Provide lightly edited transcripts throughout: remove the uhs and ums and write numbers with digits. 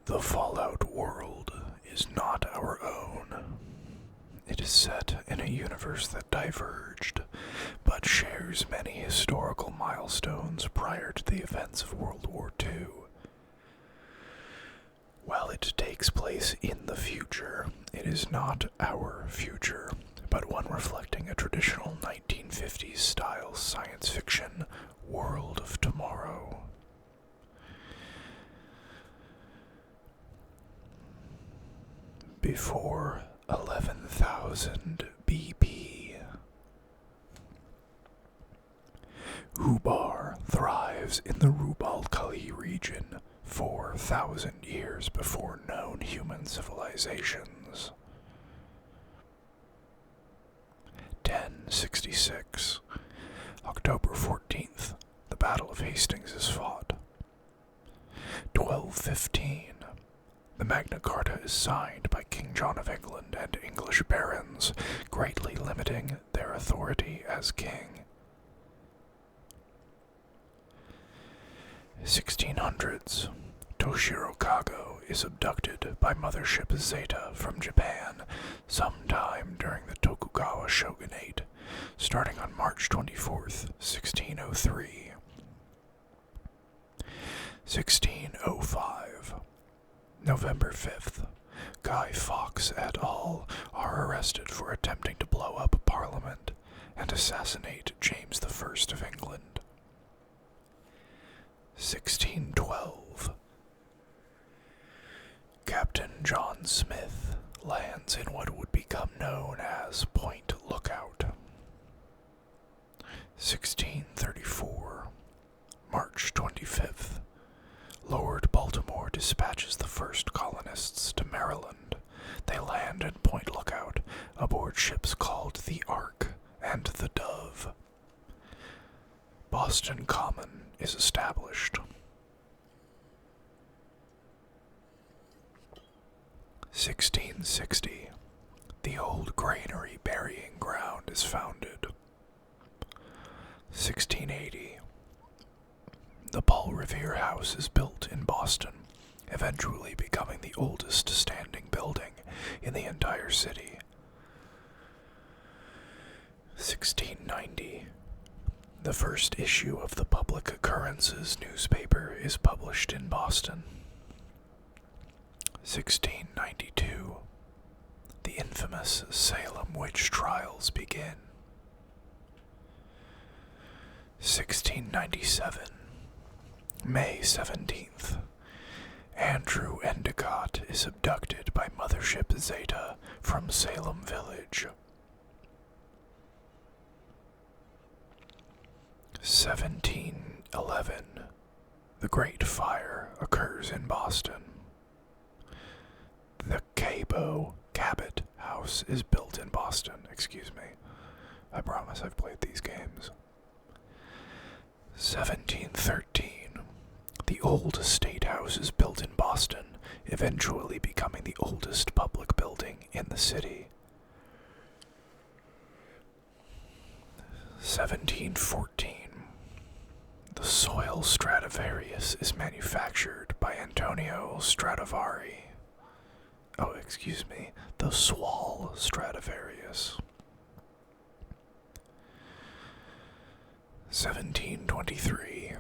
The fallout world is not our own. It is set in a universe that diverged, but shares many historical milestones prior to the events of World War II. While it takes place in the future, it is not our future, but one reflecting a traditional 1950s style science fiction world of tomorrow. Before 11,000 BP. Ubar thrives in the Rub-al-Khali region 4,000 years before known human civilizations. 1066. October 14th, the Battle of Hastings is fought. 1215. The Magna Carta is signed by King John of England and English barons, greatly limiting their authority as king. 1600s. Toshiro Kago is abducted by Mothership Zeta from Japan sometime during the Tokugawa shogunate, starting on March 24th, 1603. 1605. November 5th. Guy Fawkes et al. Are arrested for attempting to blow up Parliament and assassinate James I of England. 1612. Captain John Smith lands in what would become known as Point Lookout. 1634. March 25th. Lord Baltimore dispatches the first colonists to Maryland. They land at Point Lookout aboard ships called the Ark and the Dove. Boston Common is established. 1660. The old granary burying ground is founded. 1680. The Paul Revere House is built in Boston, eventually becoming the oldest standing building in the entire city. 1690. The first issue of the Public Occurrences newspaper is published in Boston. 1692. The infamous Salem witch trials begin. 1697. May 17th. Andrew Endicott is abducted by Mothership Zeta from Salem Village. 1711. The Great Fire occurs in Boston. The Cabot House is built in Boston. Excuse me. I promise I've played these games. 1713. The Old State House is built in Boston, eventually becoming the oldest public building in the city. 1714. The soil Stradivarius is manufactured by Antonio Stradivari. The Swall Stradivarius. 1723.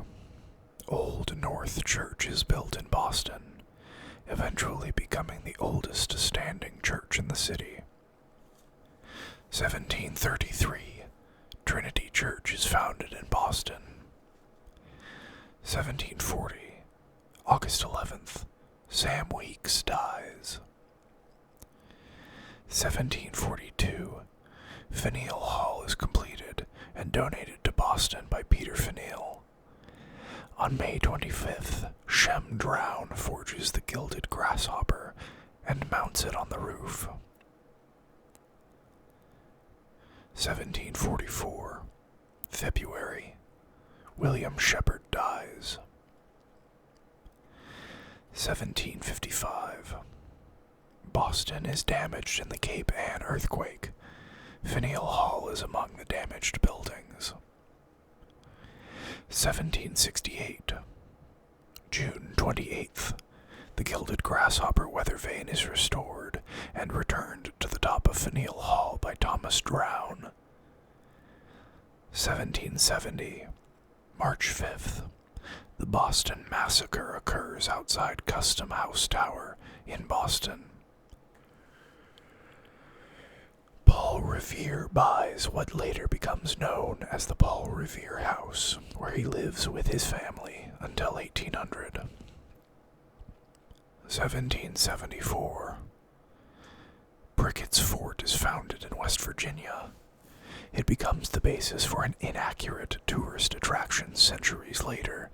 Old North Church is built in Boston, eventually becoming the oldest standing church in the city. 1733. Trinity Church is founded in Boston. 1740. August 11th. Sam Weeks dies. 1742. Faneuil Hall is completed and donated to Boston by Peter Faneuil. On May 25th, Shem Drown forges the gilded grasshopper and mounts it on the roof. 1744. February. William Shepard dies. 1755. Boston is damaged in the Cape Ann earthquake. Faneuil Hall is among the damaged buildings. 1768. June 28th. the gilded grasshopper weather vane is restored and returned to the top of Faneuil Hall by Thomas Drown. 1770, March 5th. The Boston Massacre occurs outside Custom House Tower in Boston. Paul Revere buys what later becomes known as the Paul Revere House, where he lives with his family until 1800. 1774. Brickett's Fort is founded in West Virginia. It becomes the basis for an inaccurate tourist attraction centuries later,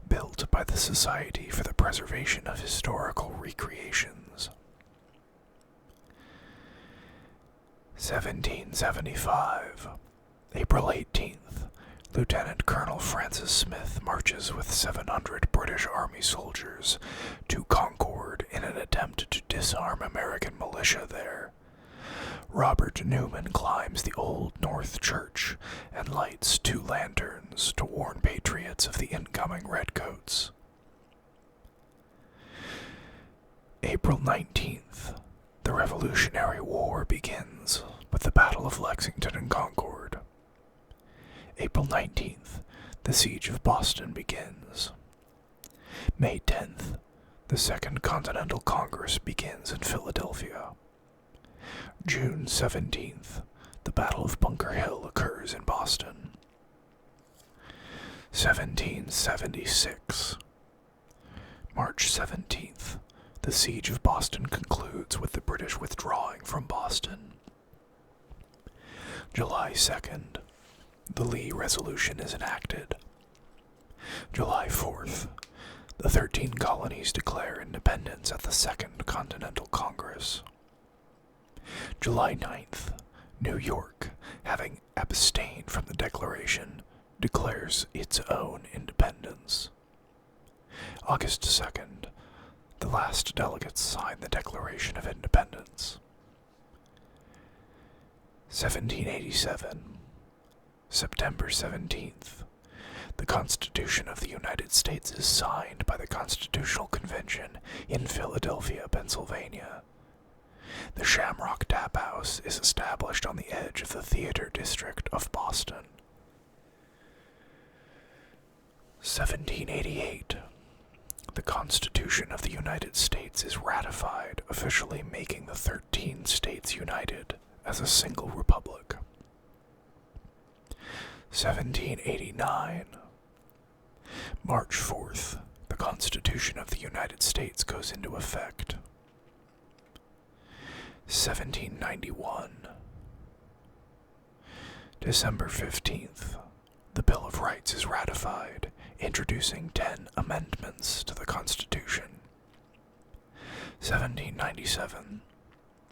built by the Society for the Preservation of Historical Recreations. 1775. April 18th. Lieutenant Colonel Francis Smith marches with 700 British Army soldiers to Concord in an attempt to disarm American militia there. Robert Newman climbs the Old North Church and lights 2 lanterns to warn patriots of the incoming redcoats. April 19th. The Revolutionary War begins with the Battle of Lexington and Concord. April 19th. The Siege of Boston begins. May 10th. The Second Continental Congress begins in Philadelphia. June 17th, the Battle of Bunker Hill occurs in Boston. 1776. March 17th, the Siege of Boston concludes with the British withdrawing from Boston. July 2nd, the Lee Resolution is enacted. July 4th, the 13 colonies declare independence at the Second Continental Congress. July 9th, New York, having abstained from the Declaration, declares its own independence. August 2nd, the last delegates sign the Declaration of Independence. 1787, September 17th, the Constitution of the United States is signed by the Constitutional Convention in Philadelphia, Pennsylvania. The Shamrock Tap House is established on the edge of the theater district of Boston. 1788. The Constitution of the United States is ratified, officially making the 13 states united as a single republic. 1789. March 4th. The Constitution of the United States goes into effect. 1791. December 15th. The Bill of Rights is ratified, introducing 10 amendments to the Constitution. 1797.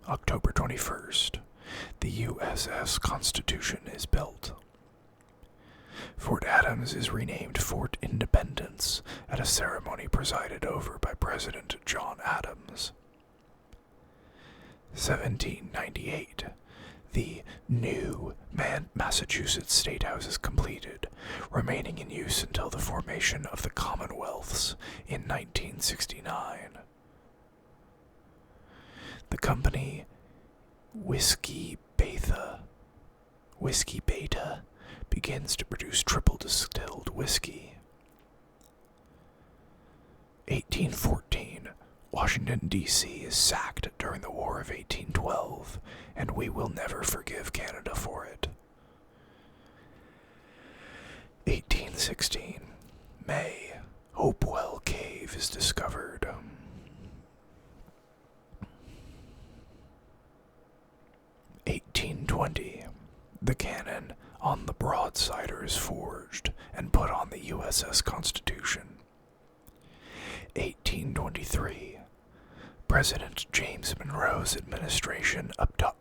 October 21st. The USS Constitution is built. Fort Adams is renamed Fort Independence at a ceremony presided over by President John Adams. 1798. The new Massachusetts State House is completed, remaining in use until the formation of the Commonwealths in 1969. The company Whiskey Beta begins to produce triple distilled whiskey. 1814. Washington, D.C. is sacked during the War of 1812, and we will never forgive Canada for it. 1816. May. Hopewell Cave is discovered. 1820. The cannon on the broadsider is forged and put on the USS Constitution. 1823. President James Monroe's administration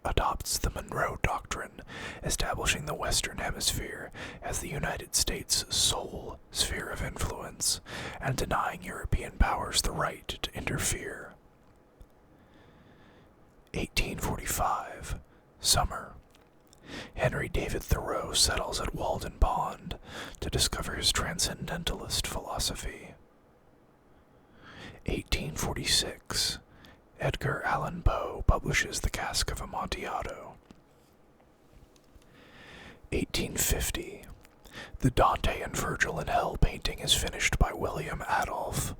adopts the Monroe Doctrine, establishing the Western Hemisphere as the United States' sole sphere of influence, and denying European powers the right to interfere. 1845. Summer. Henry David Thoreau settles at Walden Pond to discover his transcendentalist philosophy. 1846. Edgar Allan Poe publishes The Cask of Amontillado. 1850. The Dante and Virgil in Hell painting is finished by William Adolphe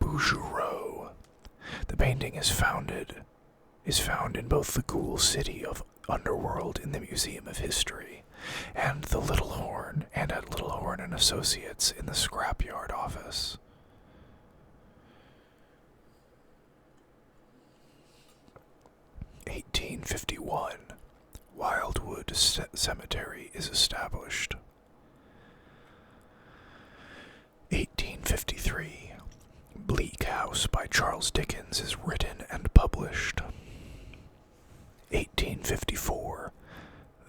Bouguereau. The painting is found in both the Ghoul City of Underworld in the Museum of History and the Little Horn and at Little Horn and Associates in the Scrapyard Office. 1851. Wildwood Cemetery is established. 1853. Bleak House by Charles Dickens is written and published. 1854.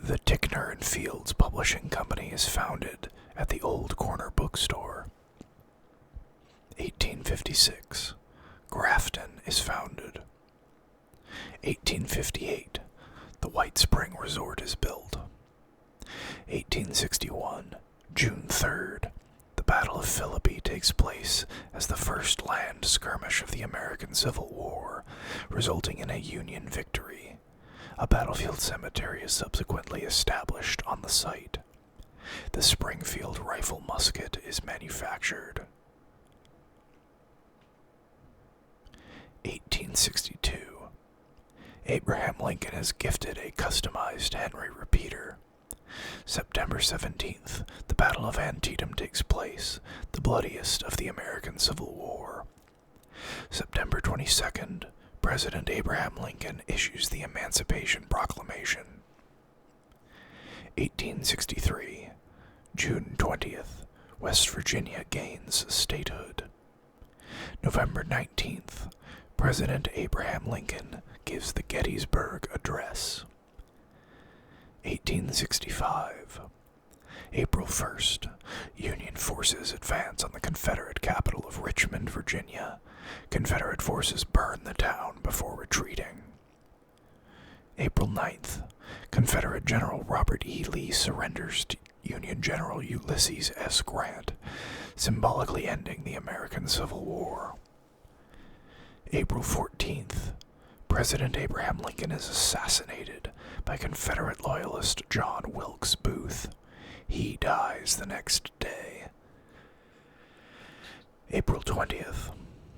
The Ticknor and Fields Publishing Company is founded at the Old Corner Bookstore. 1856. Grafton is founded. 1858. The White Spring Resort is built. 1861. June 3rd. The Battle of Philippi takes place as the first land skirmish of the American Civil War, resulting in a Union victory. A battlefield cemetery is subsequently established on the site. The Springfield rifle musket is manufactured. 1862. Abraham Lincoln is gifted a customized Henry repeater. September 17th, the Battle of Antietam takes place, the bloodiest of the American Civil War. September 22nd, President Abraham Lincoln issues the Emancipation Proclamation. 1863, June 20th, West Virginia gains statehood. November 19th, President Abraham Lincoln gives the Gettysburg Address. 1865. April 1st, Union forces advance on the Confederate capital of Richmond, Virginia. Confederate forces burn the town before retreating. April 9th, Confederate General Robert E. Lee surrenders to Union General Ulysses S. Grant, symbolically ending the American Civil War. April 14th, President Abraham Lincoln is assassinated by Confederate loyalist John Wilkes Booth. He dies the next day. April 20th,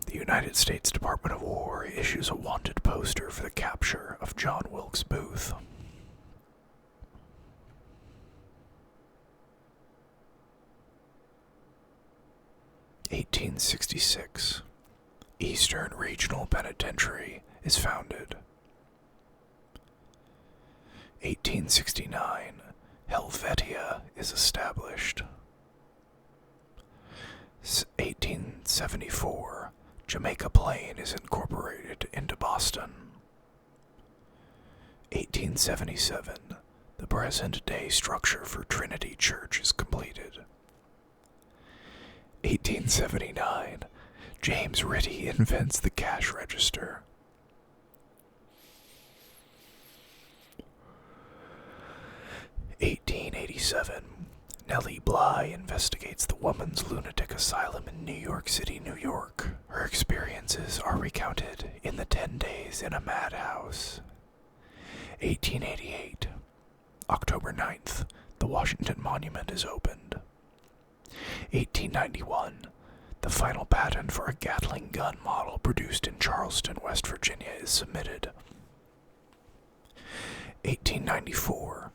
the United States Department of War issues a wanted poster for the capture of John Wilkes Booth. (1866). Eastern Regional Penitentiary is founded. 1869. Helvetia is established. 1874. Jamaica Plain is incorporated into Boston. 1877. The present-day structure for Trinity Church is completed. 1879. James Ritty invents the cash register. 1887. Nellie Bly investigates the woman's lunatic asylum in New York City, New York. Her experiences are recounted in the 10 Days in a Madhouse. 1888. October 9th. The Washington Monument is opened. 1891. The final patent for a Gatling gun model produced in Charleston, West Virginia is submitted. 1894.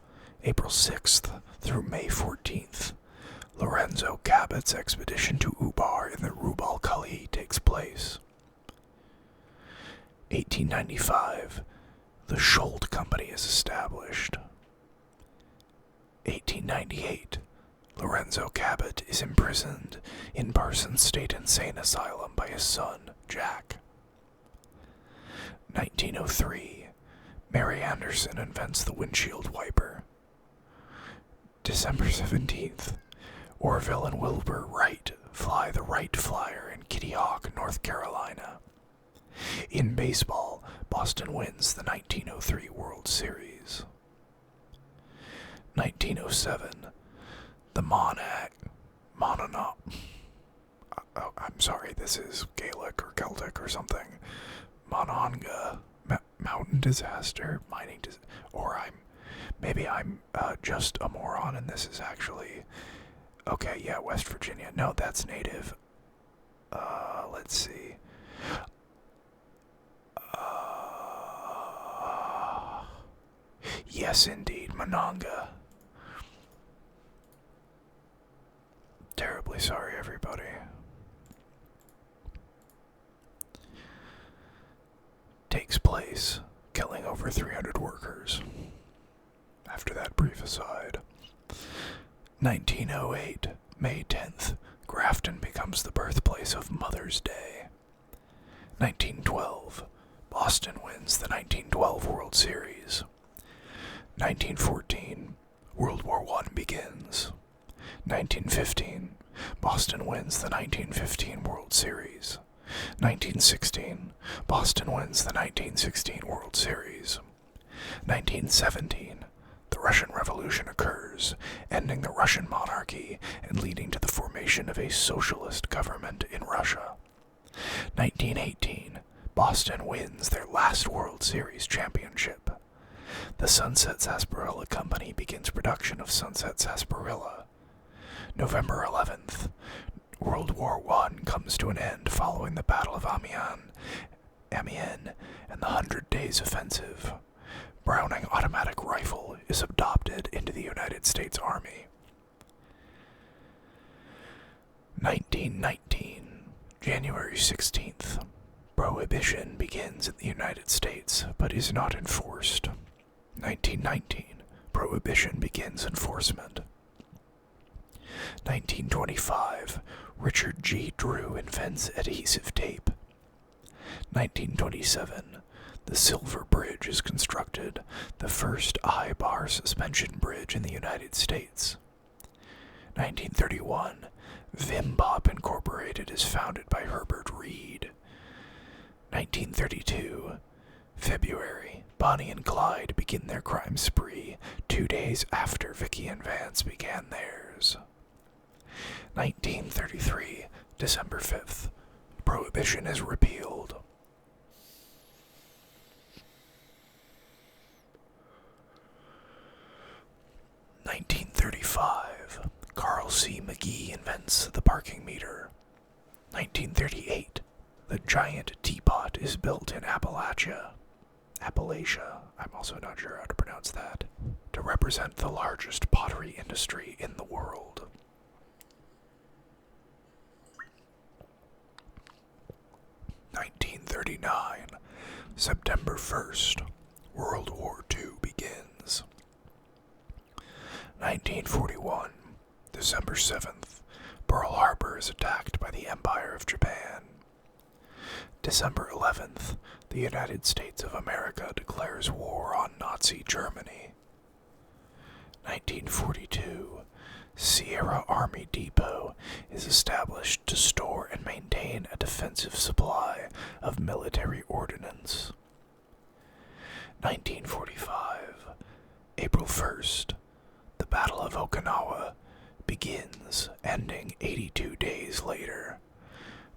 April 6th through May 14th. Lorenzo Cabot's expedition to Ubar in the Rub al-Khali takes place. 1895. The Schold Company is established. 1898. Lorenzo Cabot is imprisoned in Parsons State Insane Asylum by his son, Jack. 1903. Mary Anderson invents the windshield wiper. December 17th. Orville and Wilbur Wright fly the Wright Flyer in Kitty Hawk, North Carolina. In baseball, Boston wins the 1903 World Series. 1907. The Oh, I'm sorry, this is Gaelic or Celtic or something. Monongah, mountain disaster, mining disaster, or maybe I'm just a moron and this is actually, okay, yeah, West Virginia. No, that's native. Let's see. Yes, indeed, Monongah. Terribly sorry, everybody. Takes place, killing over 300 workers. After that brief aside. 1908, May 10th, Grafton becomes the birthplace of Mother's Day. 1912, Boston wins the 1912 World Series. 1914, World War I begins. 1915, Boston wins the 1915 World Series. 1916, Boston wins the 1916 World Series. 1917, the Russian Revolution occurs, ending the Russian monarchy and leading to the formation of a socialist government in Russia. 1918, Boston wins their last World Series championship. The Sunset Sarsaparilla Company begins production of Sunset Sarsaparilla. November 11th, World War I comes to an end following the Battle of Amiens and the 100 Days Offensive. Browning automatic rifle is adopted into the United States Army. 1919, January 16th. Prohibition begins in the United States, but is not enforced. 1919, Prohibition begins enforcement. 1925, Richard G. Drew invents adhesive tape. 1927, the Silver Bridge is constructed, the first I-bar suspension bridge in the United States. 1931, Vim Pop Incorporated is founded by Herbert Reed. 1932, February, Bonnie and Clyde begin their crime spree 2 days after Vicky and Vance began theirs. 1933, December 5th, Prohibition is repealed. 1935, Carl C. McGee invents the parking meter. 1938, the giant teapot is built in Appalachia, I'm also not sure how to pronounce that, to represent the largest pottery industry in the world. 1939, September 1st, World War II begins. 1941, December 7th, Pearl Harbor is attacked by the Empire of Japan. December 11th, the United States of America declares war on Nazi Germany. 1942, Sierra Army Depot is established to store and maintain a defensive supply of military ordnance. 1945, April 1st, the Battle of Okinawa begins, ending 82 days later.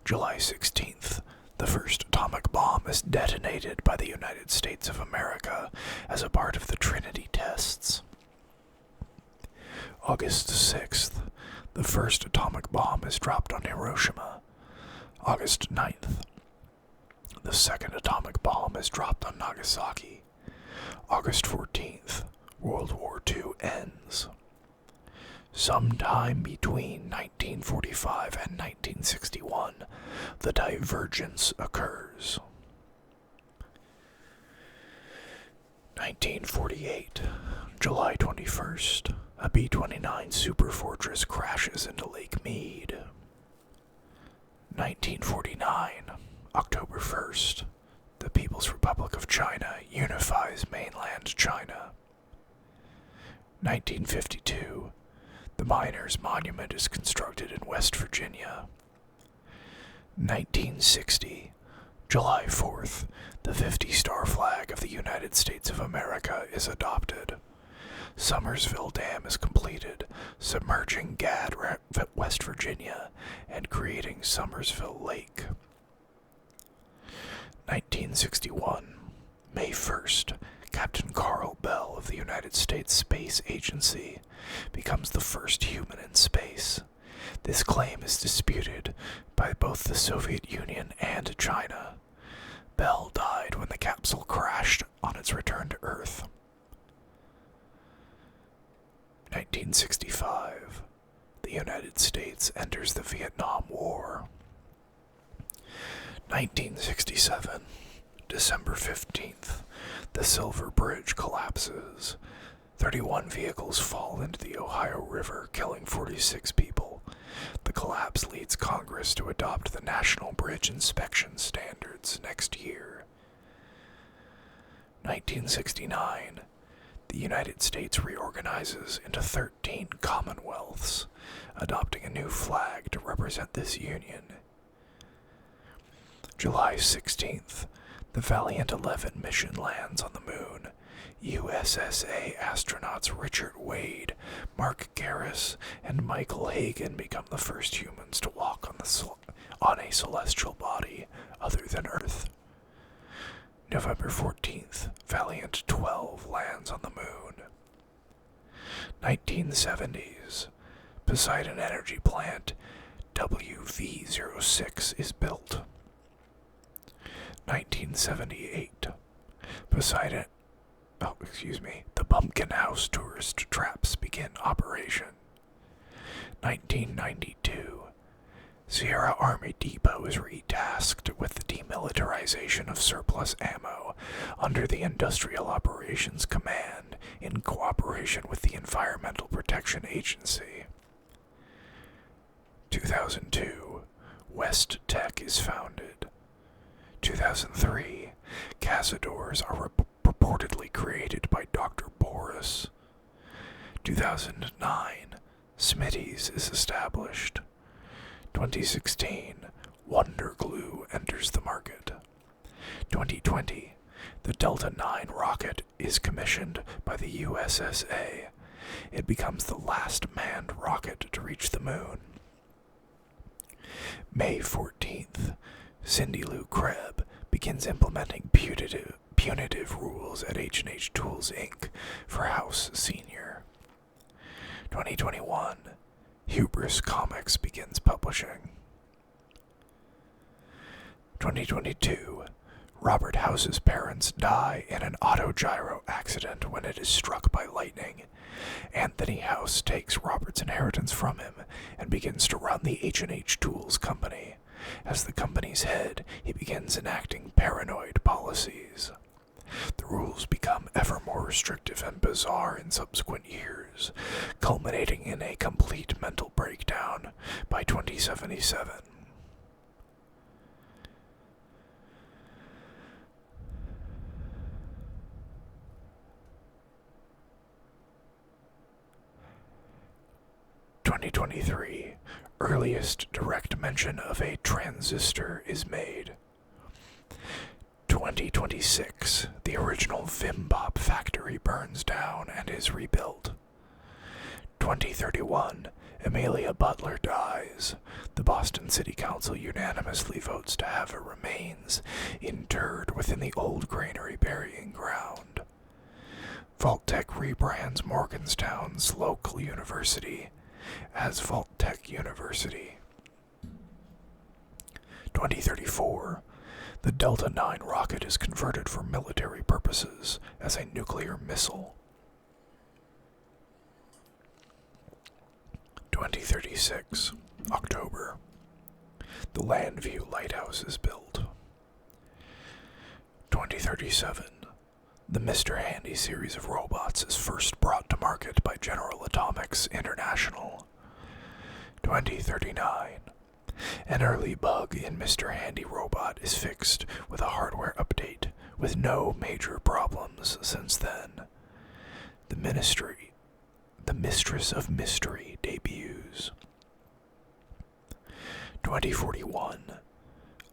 July 16th, the first atomic bomb is detonated by the United States of America as a part of the Trinity tests. August 6th, the first atomic bomb is dropped on Hiroshima. August 9th, the second atomic bomb is dropped on Nagasaki. August 14th, World War II ends. Sometime between 1945 and 1961, the divergence occurs. 1948, July 21st, a B-29 Superfortress crashes into Lake Mead. 1949, October 1st, the People's Republic of China unifies mainland China. 1952, the Miners' Monument is constructed in West Virginia. 1960, July 4th, the 50-star flag of the United States of America is adopted. Summersville Dam is completed, submerging Gad, West Virginia, and creating Summersville Lake. 1961, May 1st, Captain Carl Bell of the United States Space Agency becomes the first human in space. This claim is disputed by both the Soviet Union and China. Bell died when the capsule crashed on its return to Earth. 1965, the United States enters the Vietnam War. 1967, December 15th, the Silver Bridge collapses. 31 vehicles fall into the Ohio River, killing 46 people. The collapse leads Congress to adopt the National Bridge Inspection Standards next year. 1969, the United States reorganizes into 13 commonwealths, adopting a new flag to represent this union. July 16th, the Valiant 11 mission lands on the moon. USSA astronauts Richard Wade, Mark Garris, and Michael Hagen become the first humans to walk on a celestial body other than Earth. November 14th, Valiant 12 lands on the moon. 1970s, Poseidon Energy Plant WV06 is built. 1978, the Pumpkin House tourist traps begin operation. 1992, Sierra Army Depot is retasked with the demilitarization of surplus ammo under the Industrial Operations Command in cooperation with the Environmental Protection Agency. 2002, West Tech is founded. 2003, Cazadors are purportedly created by Dr. Boris. 2009, Smitty's is established. 2016, Wonder Glue enters the market. 2020, the Delta IX rocket is commissioned by the USSA. It becomes the last manned rocket to reach the moon. May 14th, Cindy Lou Krebs begins implementing punitive rules at H&H Tools, Inc. for House Senior. 2021, Hubris Comics begins publishing. 2022, Robert House's parents die in an autogyro accident when it is struck by lightning. Anthony House takes Robert's inheritance from him and begins to run the H&H Tools company. As the company's head, he begins enacting paranoid policies. The rules become ever more restrictive and bizarre in subsequent years, culminating in a complete mental breakdown by 2077. (2023) Earliest direct mention of a transistor is made. 2026, the original Vimbop factory burns down and is rebuilt. 2031, Amelia Butler dies. The Boston City Council unanimously votes to have her remains interred within the old granary burying ground. Vault-Tec rebrands Morgantown's local university as Vault-Tec University. 2034, the Delta IX rocket is converted for military purposes as a nuclear missile. 2036, October, the Landview Lighthouse is built. 2037, the Mr. Handy series of robots is first brought to market by General Atomics International. 2039, an early bug in Mr. Handy robot is fixed with a hardware update, with no major problems since then. The Mistress of Mystery debuts. 2041,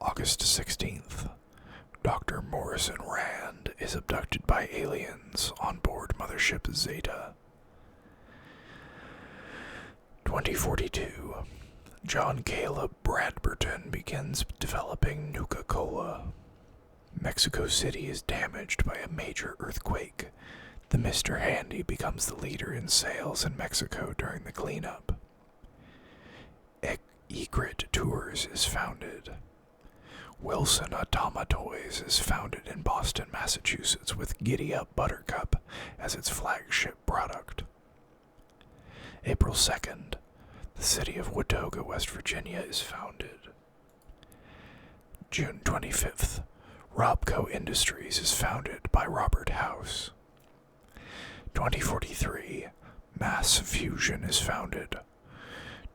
August 16th, Dr. Morrison Rand is abducted by aliens on board Mothership Zeta. 2042. John Caleb Bradburton begins developing Nuka-Cola. Mexico City is damaged by a major earthquake. The Mr. Handy becomes the leader in sales in Mexico during the cleanup. Egret Tours is founded. Wilson Automatoys is founded in Boston, Massachusetts, with Giddy Up Buttercup as its flagship product. April 2nd, the city of Watauga, West Virginia is founded. June 25th, Robco Industries is founded by Robert House. 2043, Mass Fusion is founded.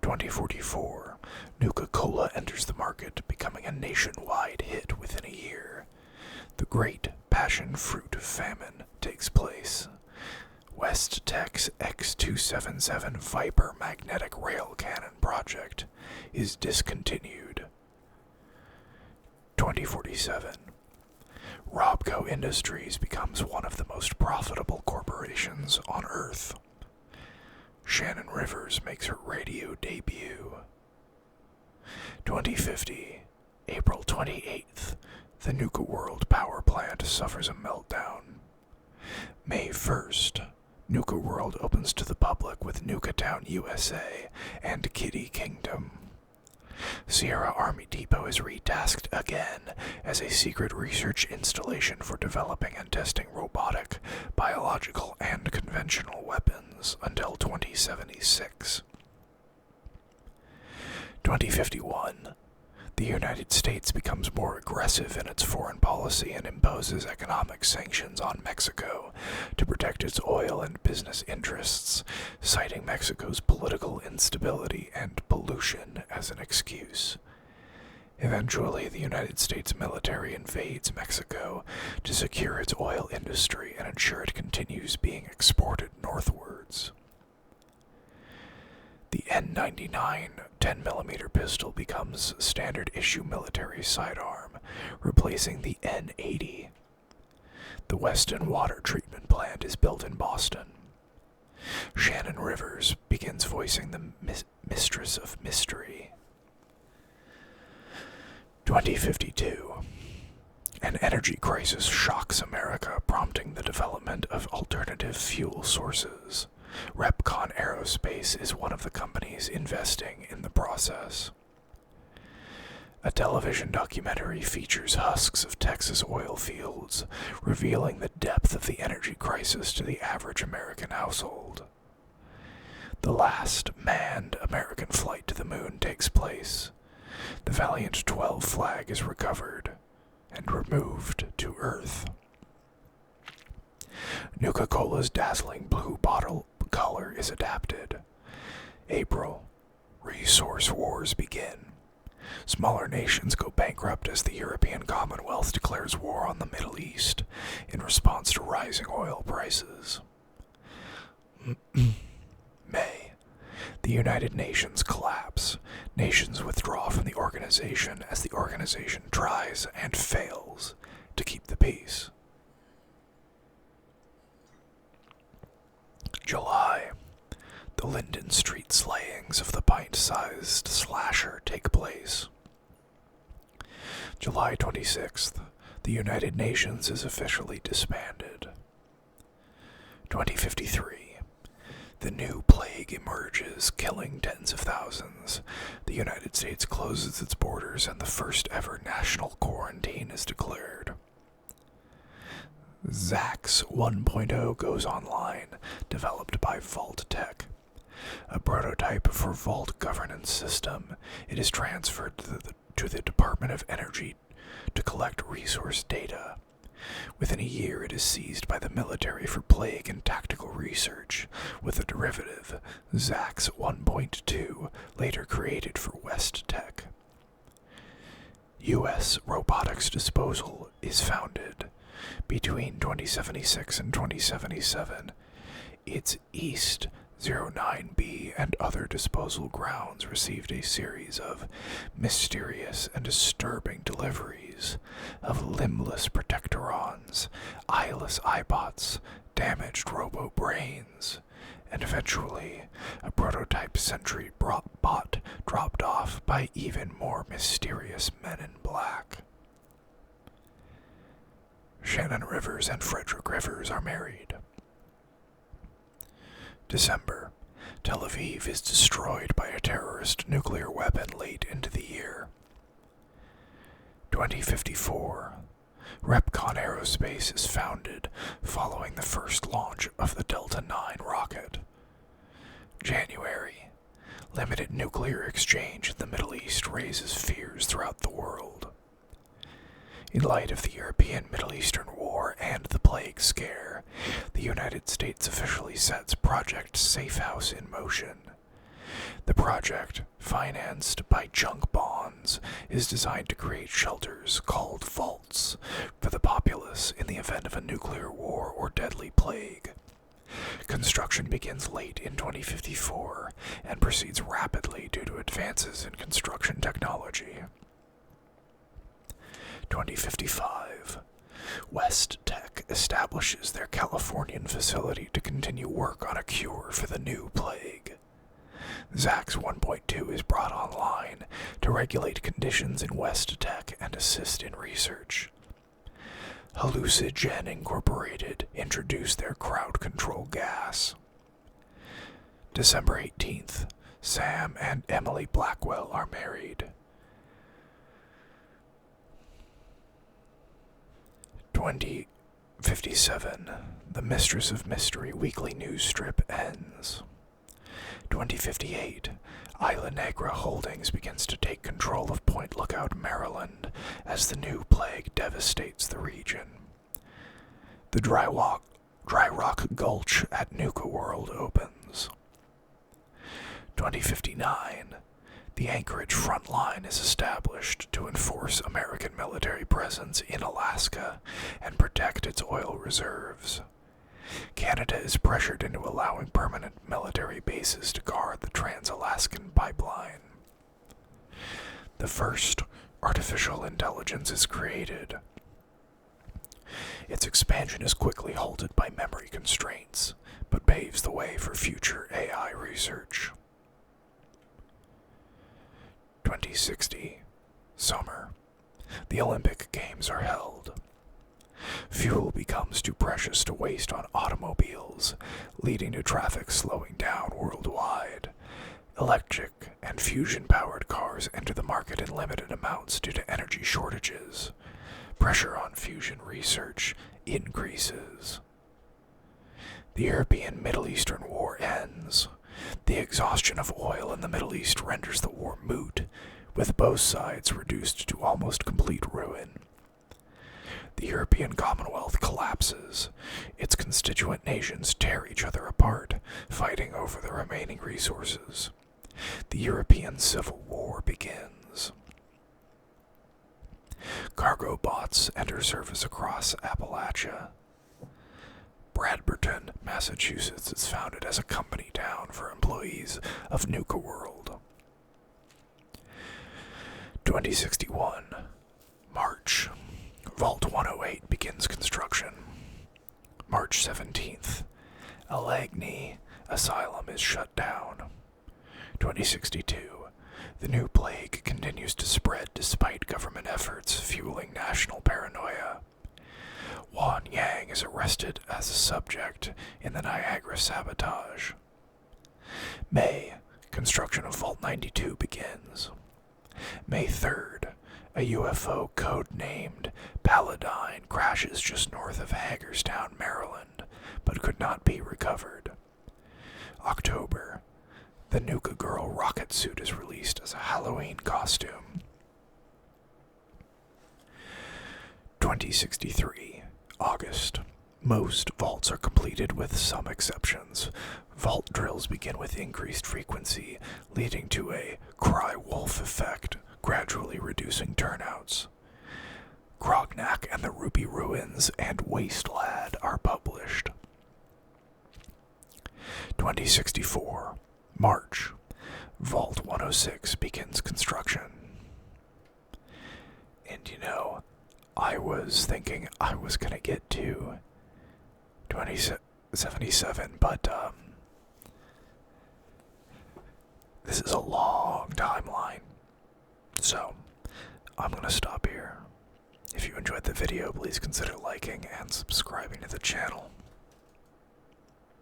2044, Nuka-Cola enters the market, becoming a nationwide hit within a year. The Great Passion Fruit Famine takes place. West Tech's X277 Viper magnetic rail cannon project is discontinued. 2047, Robco Industries becomes one of the most profitable corporations on Earth. Shannon Rivers makes her radio debut. 2050, April 28th, the Nuka World power plant suffers a meltdown. May 1st, Nuka World opens to the public with Nuka Town, USA and Kitty Kingdom. Sierra Army Depot is retasked again as a secret research installation for developing and testing robotic, biological, and conventional weapons until 2076. 2051. The United States becomes more aggressive in its foreign policy and imposes economic sanctions on Mexico to protect its oil and business interests, citing Mexico's political instability and pollution as an excuse. Eventually, the United States military invades Mexico to secure its oil industry and ensure it continues being exported northwards. The N99 10mm pistol becomes standard issue military sidearm, replacing the N80. The Weston Water Treatment Plant is built in Boston. Shannon Rivers begins voicing the Mistress of Mystery. 2052. An energy crisis shocks America, prompting the development of alternative fuel sources. Repcon Aerospace is one of the companies investing in the process. A television documentary features husks of Texas oil fields, revealing the depth of the energy crisis to the average American household. The last manned American flight to the moon takes place. The Valiant 12 flag is recovered and removed to Earth. Nuka-Cola's dazzling blue bottle color is adapted. April. Resource wars begin. Smaller nations go bankrupt as the European Commonwealth declares war on the Middle East in response to rising oil prices. May. The United Nations collapse. Nations withdraw from the organization as the organization tries and fails to keep the peace. July. The Linden Street slayings of the pint-sized slasher take place. July 26th. The United Nations is officially disbanded. 2053. The new plague emerges, killing tens of thousands. The United States closes its borders and the first ever national quarantine is declared. Zax 1.0 goes online, developed by Vault Tech. A prototype for Vault governance system, it is transferred to the Department of Energy to collect resource data. Within a year, it is seized by the military for plague and tactical research, with a derivative, Zax 1.2, later created for West Tech. U.S. Robotics Disposal is founded. Between 2076 and 2077, its East 09B and other disposal grounds received a series of mysterious and disturbing deliveries of limbless protectorons, eyeless iBots, damaged robo-brains, and eventually a prototype sentry bot dropped off by even more mysterious men in black. Shannon Rivers and Frederick Rivers are married. December. Tel Aviv is destroyed by a terrorist nuclear weapon late into the year. 2054. Repcon Aerospace is founded following the first launch of the Delta IX rocket. January. Limited nuclear exchange in the Middle East raises fears throughout the world. In light of the European-Middle Eastern War and the Plague Scare, the United States officially sets Project Safe House in motion. The project, financed by junk bonds, is designed to create shelters called vaults for the populace in the event of a nuclear war or deadly plague. Construction begins late in 2054 and proceeds rapidly due to advances in construction technology. 2055. West Tech establishes their Californian facility to continue work on a cure for the new plague. ZAX 1.2 is brought online to regulate conditions in West Tech and assist in research. Hallucigen Incorporated introduced their crowd control gas. December 18th. Sam and Emily Blackwell are married. 2057. The Mistress of Mystery weekly news strip ends. 2058. Isla Negra Holdings begins to take control of Point Lookout, Maryland, as the new plague devastates the region. The Dry Rock Gulch at Nuka World opens. 2059. The Anchorage Front Line is established to enforce American military presence in Alaska and protect its oil reserves. Canada is pressured into allowing permanent military bases to guard the Trans-Alaskan Pipeline. The first artificial intelligence is created. Its expansion is quickly halted by memory constraints, but paves the way for future AI research. 2060. Summer. The Olympic Games are held. Fuel becomes too precious to waste on automobiles, leading to traffic slowing down worldwide. Electric and fusion-powered cars enter the market in limited amounts due to energy shortages. Pressure on fusion research increases. The European-Middle Eastern War ends. The exhaustion of oil in the Middle East renders the war moot, with both sides reduced to almost complete ruin. The European Commonwealth collapses. Its constituent nations tear each other apart, fighting over the remaining resources. The European Civil War begins. Cargo bots enter service across Appalachia. Bradburton, Massachusetts is founded as a company town for employees of Nuka World. 2061. March. Vault 108 begins construction. March 17th. Allegheny Asylum is shut down. 2062. The new plague continues to spread despite government efforts, fueling national paranoia. Wan Yang is arrested as a subject in the Niagara sabotage. May. Construction of Vault 92 begins. May 3rd. A UFO code-named Paladine crashes just north of Hagerstown, Maryland, but could not be recovered. October. The Nuka Girl rocket suit is released as a Halloween costume. 2063. August. Most vaults are completed with some exceptions. Vault drills begin with increased frequency, leading to a cry wolf effect, gradually reducing turnouts. Grognak and the Ruby Ruins and Waste Lad are published. 2064. March. Vault 106 begins construction. And I was thinking I was going to get to 2077, but This is a long timeline. So, I'm going to stop here. If you enjoyed the video, please consider liking and subscribing to the channel.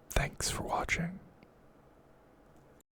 Thanks for watching.